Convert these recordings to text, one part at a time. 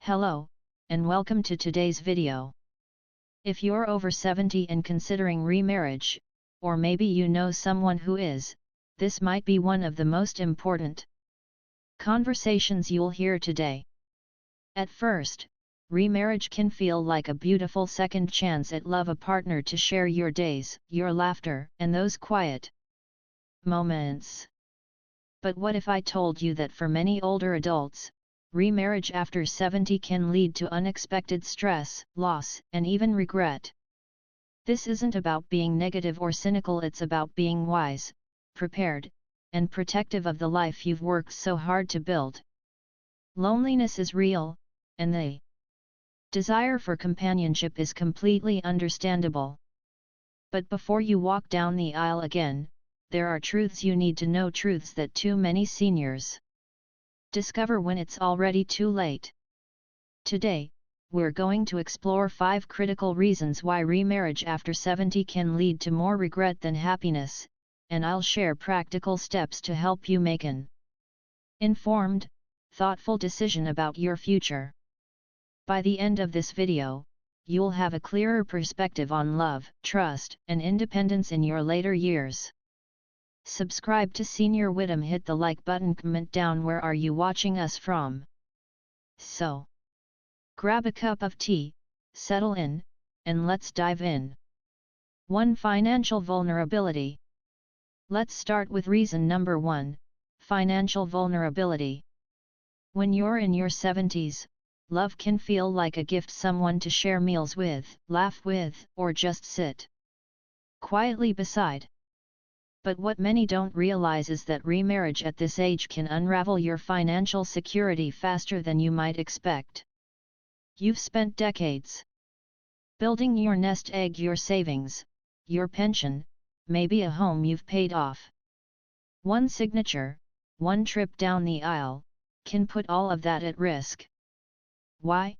Hello, and welcome to today's video. If you're over 70 and considering remarriage, or maybe you know someone who is, this might be one of the most important conversations you'll hear today. At first, remarriage can feel like a beautiful second chance at love, a partner to share your days, your laughter, and those quiet moments. But what if I told you that for many older adults, remarriage after 70 can lead to unexpected stress, loss, and even regret? This isn't about being negative or cynical, it's about being wise, prepared, and protective of the life you've worked so hard to build. Loneliness is real, and the desire for companionship is completely understandable. But before you walk down the aisle again, there are truths you need to know, truths that too many seniors discover when it's already too late. Today, we're going to explore 5 critical reasons why remarriage after 70 can lead to more regret than happiness, and I'll share practical steps to help you make an informed, thoughtful decision about your future. By the end of this video, you'll have a clearer perspective on love, trust, and independence in your later years. Subscribe to Senior Wisdom, hit the like button, comment down where are you watching us from. So, grab a cup of tea, settle in, and let's dive in. 1. Financial vulnerability. Let's start with reason number 1, financial vulnerability. When you're in your 70s, love can feel like a gift, someone to share meals with, laugh with, or just sit quietly beside. But what many don't realize is that remarriage at this age can unravel your financial security faster than you might expect. You've spent decades building your nest egg, your savings, your pension, maybe a home you've paid off. One signature, one trip down the aisle, can put all of that at risk. Why?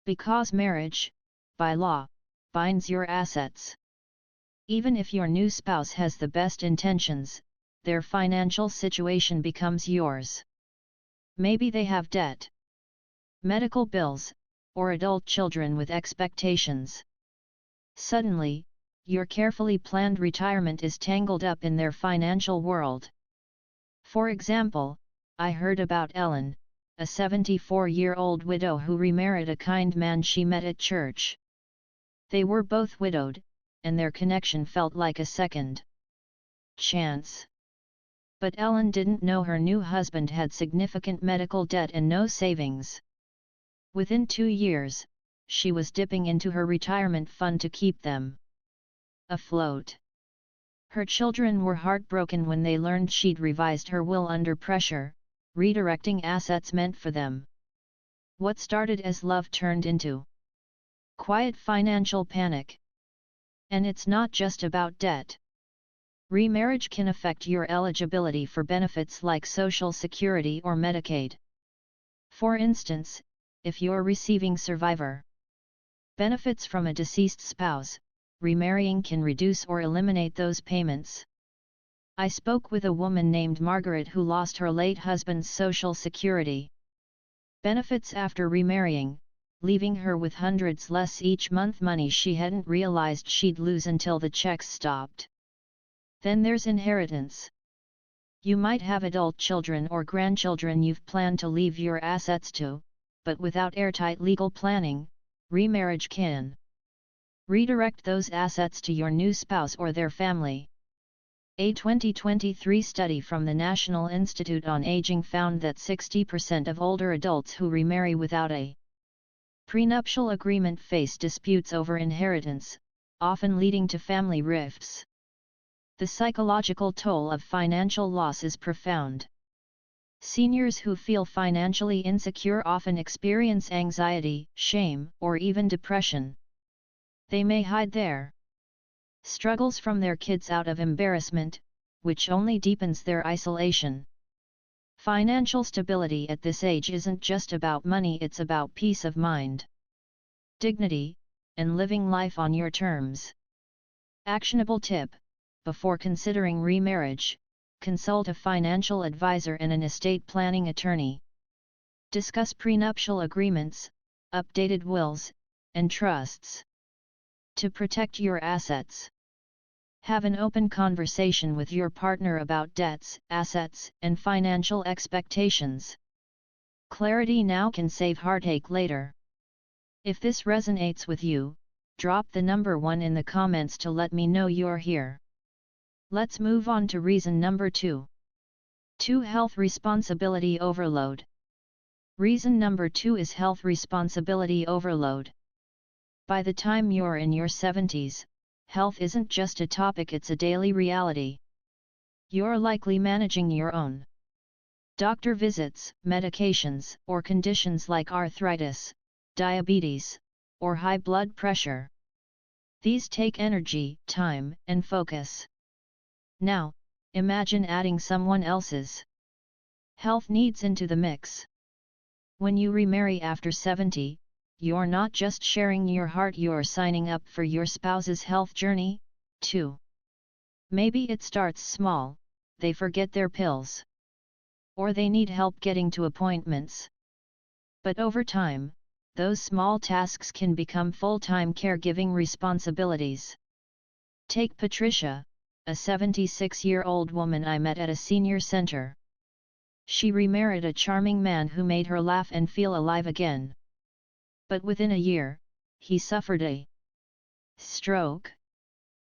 Because marriage, by law, binds your assets. Even if your new spouse has the best intentions, their financial situation becomes yours. Maybe they have debt, medical bills, or adult children with expectations. Suddenly, your carefully planned retirement is tangled up in their financial world. For example, I heard about Ellen, a 74-year-old widow who remarried a kind man she met at church. They were both widowed, and their connection felt like a second chance. But Ellen didn't know her new husband had significant medical debt and no savings. Within 2 years, she was dipping into her retirement fund to keep them afloat. Her children were heartbroken when they learned she'd revised her will under pressure, redirecting assets meant for them. What started as love turned into quiet financial panic. And it's not just about debt. Remarriage can affect your eligibility for benefits like Social Security or Medicaid. For instance, if you're receiving survivor benefits from a deceased spouse, remarrying can reduce or eliminate those payments. I spoke with a woman named Margaret who lost her late husband's Social Security benefits after remarrying, leaving her with hundreds less each month, money she hadn't realized she'd lose until the checks stopped. Then there's inheritance. You might have adult children or grandchildren you've planned to leave your assets to, but without airtight legal planning, remarriage can redirect those assets to your new spouse or their family. A 2023 study from the National Institute on Aging found that 60% of older adults who remarry without a prenuptial agreement face disputes over inheritance, often leading to family rifts. The psychological toll of financial loss is profound. Seniors who feel financially insecure often experience anxiety, shame, or even depression. They may hide their struggles from their kids out of embarrassment, which only deepens their isolation. Financial stability at this age isn't just about money, it's about peace of mind, dignity, and living life on your terms. Actionable tip: before considering remarriage, consult a financial advisor and an estate planning attorney. Discuss prenuptial agreements, updated wills, and trusts. To protect your assets. Have an open conversation with your partner about debts, assets, and financial expectations. Clarity now can save heartache later. If this resonates with you, drop the number 1 in the comments to let me know you're here. Let's move on to reason number 2. 2. Health responsibility overload. Reason number 2 is health responsibility overload. By the time you're in your 70s, health isn't just a topic, it's a daily reality. You're likely managing your own doctor visits, medications, or conditions like arthritis, diabetes, or high blood pressure. These take energy, time, and focus. Now, imagine adding someone else's health needs into the mix. When you remarry after 70, you're not just sharing your heart, you're signing up for your spouse's health journey, too. Maybe it starts small: they forget their pills, or they need help getting to appointments. But over time, those small tasks can become full-time caregiving responsibilities. Take Patricia, a 76-year-old woman I met at a senior center. She remarried a charming man who made her laugh and feel alive again. But within a year, he suffered a stroke.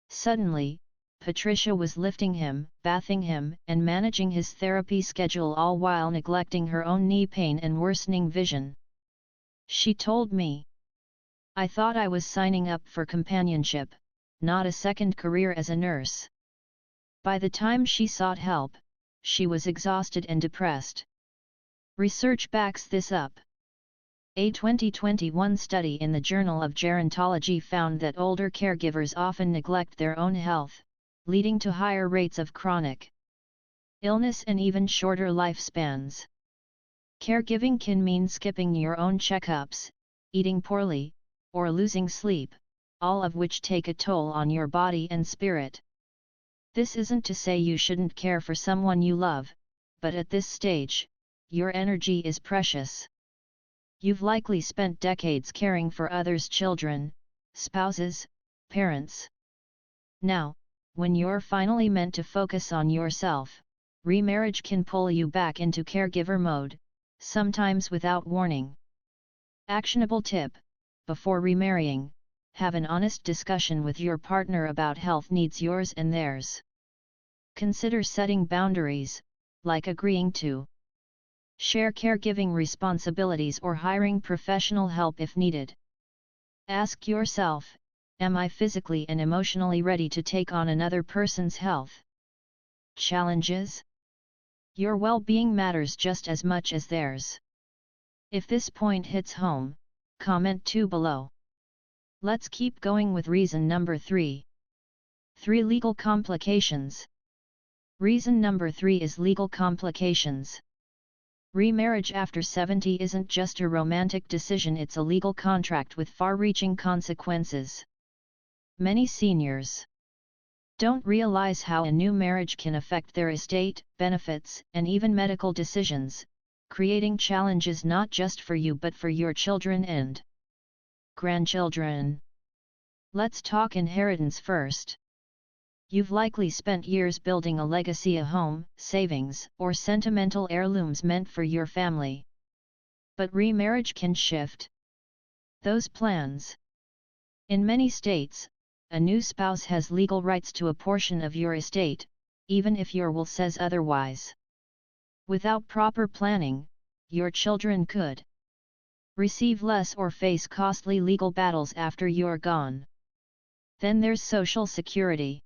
Suddenly, Patricia was lifting him, bathing him, and managing his therapy schedule, all while neglecting her own knee pain and worsening vision. She told me, "I thought I was signing up for companionship, not a second career as a nurse." By the time she sought help, she was exhausted and depressed. Research backs this up. A 2021 study in the Journal of Gerontology found that older caregivers often neglect their own health, leading to higher rates of chronic illness and even shorter lifespans. Caregiving can mean skipping your own checkups, eating poorly, or losing sleep, all of which take a toll on your body and spirit. This isn't to say you shouldn't care for someone you love, but at this stage, your energy is precious. You've likely spent decades caring for others' children, spouses, parents. Now, when you're finally meant to focus on yourself, remarriage can pull you back into caregiver mode, sometimes without warning. Actionable tip: before remarrying, have an honest discussion with your partner about health needs, yours and theirs. Consider setting boundaries, like agreeing to share caregiving responsibilities or hiring professional help if needed. Ask yourself, am I physically and emotionally ready to take on another person's health challenges? Your well-being matters just as much as theirs. If this point hits home, comment 2 below. Let's keep going with reason number 3. 3. Legal complications. Reason number 3 is legal complications. Remarriage after 70 isn't just a romantic decision, it's a legal contract with far-reaching consequences. Many seniors don't realize how a new marriage can affect their estate, benefits, and even medical decisions, creating challenges not just for you but for your children and grandchildren. Let's talk inheritance first. You've likely spent years building a legacy, a home, savings, or sentimental heirlooms meant for your family. But remarriage can shift those plans. In many states, a new spouse has legal rights to a portion of your estate, even if your will says otherwise. Without proper planning, your children could receive less or face costly legal battles after you're gone. Then there's Social Security.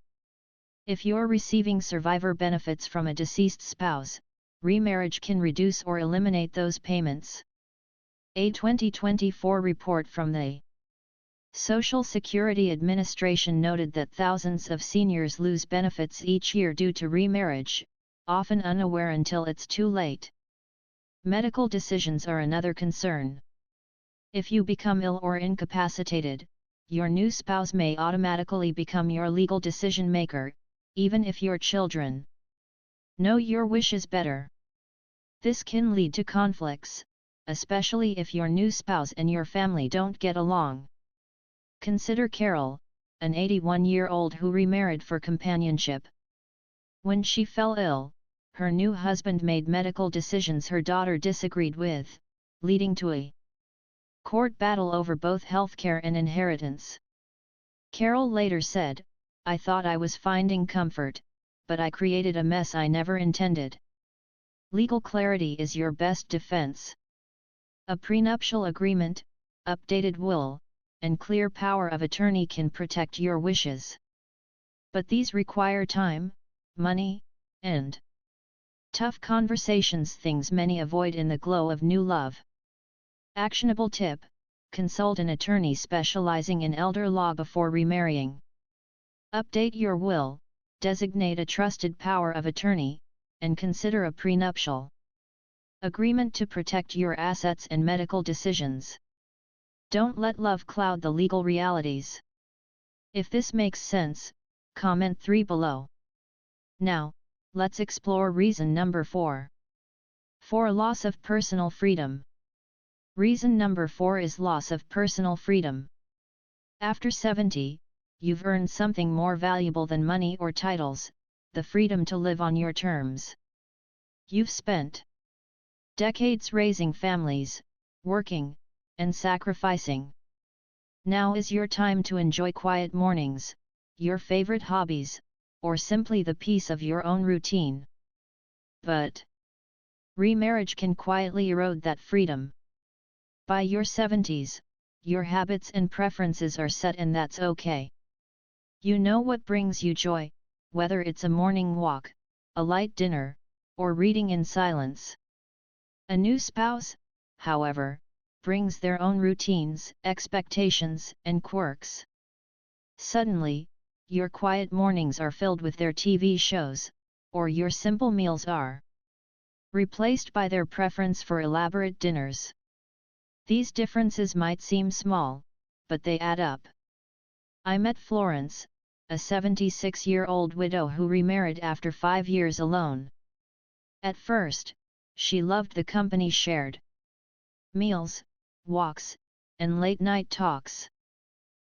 If you're receiving survivor benefits from a deceased spouse, remarriage can reduce or eliminate those payments. A 2024 report from the Social Security Administration noted that thousands of seniors lose benefits each year due to remarriage, often unaware until it's too late. Medical decisions are another concern. If you become ill or incapacitated, your new spouse may automatically become your legal decision maker, even if your children know your wishes better. This can lead to conflicts, especially if your new spouse and your family don't get along. Consider Carol, an 81-year-old who remarried for companionship. When she fell ill, her new husband made medical decisions her daughter disagreed with, leading to a court battle over both healthcare and inheritance. Carol later said, "I thought I was finding comfort, but I created a mess I never intended." Legal clarity is your best defense. A prenuptial agreement, updated will, and clear power of attorney can protect your wishes. But these require time, money, and tough conversations, things many avoid in the glow of new love. Actionable tip: consult an attorney specializing in elder law before remarrying. Update your will, designate a trusted power of attorney, and consider a prenuptial agreement to protect your assets and medical decisions. Don't let love cloud the legal realities. If this makes sense, comment 3 below. Now, let's explore reason number 4. For loss of personal freedom. Reason number 4 is loss of personal freedom. After 70, you've earned something more valuable than money or titles: the freedom to live on your terms. You've spent decades raising families, working, and sacrificing. Now is your time to enjoy quiet mornings, your favorite hobbies, or simply the peace of your own routine. But remarriage can quietly erode that freedom. By your 70s, your habits and preferences are set, and that's okay. You know what brings you joy, whether it's a morning walk, a light dinner, or reading in silence. A new spouse, however, brings their own routines, expectations, and quirks. Suddenly, your quiet mornings are filled with their TV shows, or your simple meals are replaced by their preference for elaborate dinners. These differences might seem small, but they add up. I met Florence, a 76-year-old widow who remarried after 5 years alone. At first, she loved the company shared: meals, walks, and late-night talks.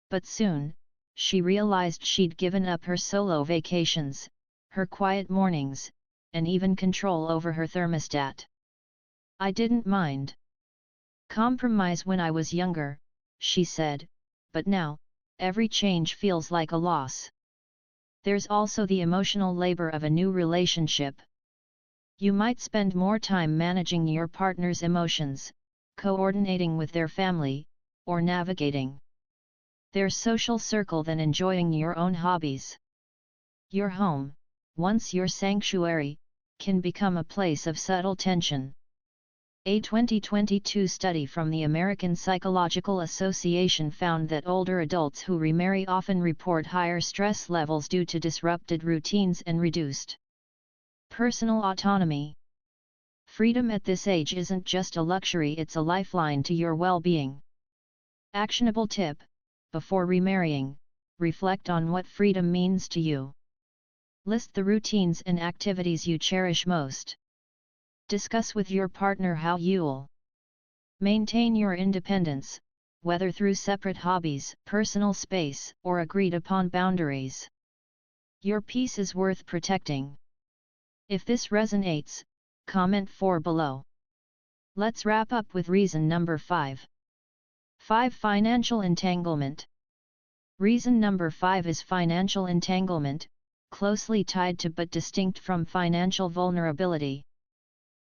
But soon, she realized she'd given up her solo vacations, her quiet mornings, and even control over her thermostat. "I didn't mind compromise when I was younger," she said, "but now, every change feels like a loss." There's also the emotional labor of a new relationship. You might spend more time managing your partner's emotions, coordinating with their family, or navigating their social circle than enjoying your own hobbies. Your home, once your sanctuary, can become a place of subtle tension. A 2022 study from the American Psychological Association found that older adults who remarry often report higher stress levels due to disrupted routines and reduced personal autonomy. Freedom at this age isn't just a luxury, it's a lifeline to your well-being. Actionable tip: before remarrying, reflect on what freedom means to you. List the routines and activities you cherish most. Discuss with your partner how you'll maintain your independence, whether through separate hobbies, personal space, or agreed-upon boundaries. Your peace is worth protecting. If this resonates, comment 4 below. Let's wrap up with reason number 5. 5. Financial entanglement. Reason number 5 is financial entanglement, closely tied to but distinct from financial vulnerability.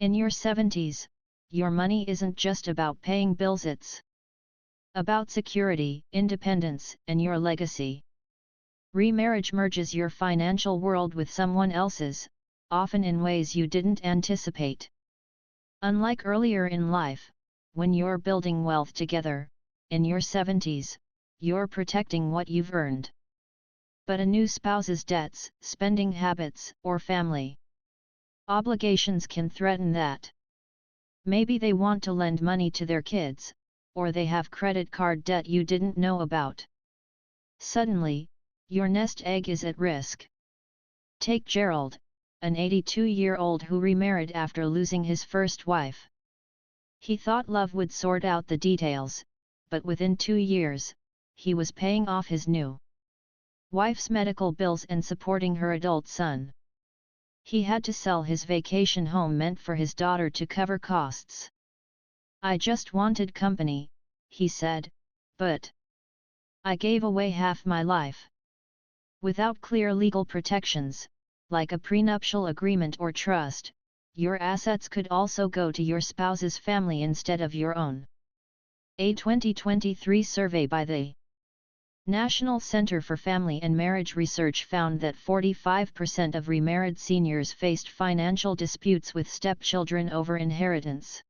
In your 70s, your money isn't just about paying bills, it's about security, independence, and your legacy. Remarriage merges your financial world with someone else's, often in ways you didn't anticipate. Unlike earlier in life, when you're building wealth together, in your 70s, you're protecting what you've earned. But a new spouse's debts, spending habits, or family obligations can threaten that. Maybe they want to lend money to their kids, or they have credit card debt you didn't know about. Suddenly, your nest egg is at risk. Take Gerald, an 82-year-old who remarried after losing his first wife. He thought love would sort out the details, but within 2 years, he was paying off his new wife's medical bills and supporting her adult son. He had to sell his vacation home meant for his daughter to cover costs. "I just wanted company," he said, "but I gave away half my life." Without clear legal protections, like a prenuptial agreement or trust, your assets could also go to your spouse's family instead of your own. A 2023 survey by the National Center for Family and Marriage Research found that 45% of remarried seniors faced financial disputes with stepchildren over inheritance.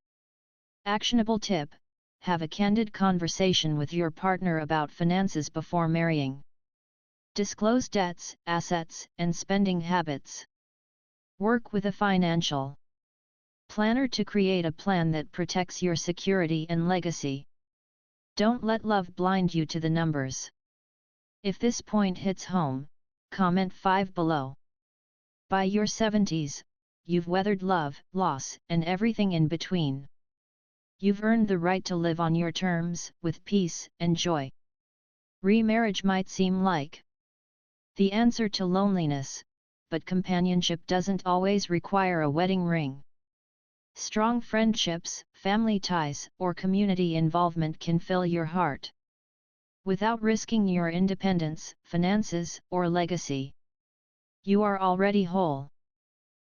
Actionable tip: have a candid conversation with your partner about finances before marrying. Disclose debts, assets, and spending habits. Work with a financial planner to create a plan that protects your security and legacy. Don't let love blind you to the numbers. If this point hits home, comment 5 below. By your 70s, you've weathered love, loss, and everything in between. You've earned the right to live on your terms, with peace and joy. Remarriage might seem like the answer to loneliness, but companionship doesn't always require a wedding ring. Strong friendships, family ties, or community involvement can fill your heart without risking your independence, finances, or legacy. You are already whole.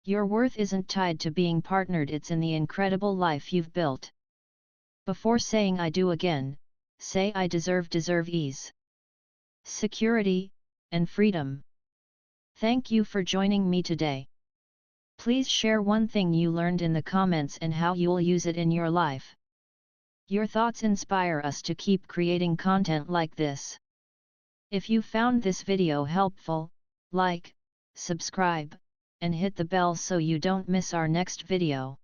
Your worth isn't tied to being partnered, it's in the incredible life you've built. Before saying "I do" again, say "I deserve ease, security, and freedom." Thank you for joining me today. Please share one thing you learned in the comments and how you'll use it in your life. Your thoughts inspire us to keep creating content like this. If you found this video helpful, like, subscribe, and hit the bell so you don't miss our next video.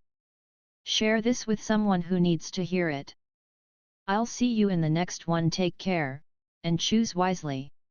Share this with someone who needs to hear it. I'll see you in the next one. Take care, and choose wisely.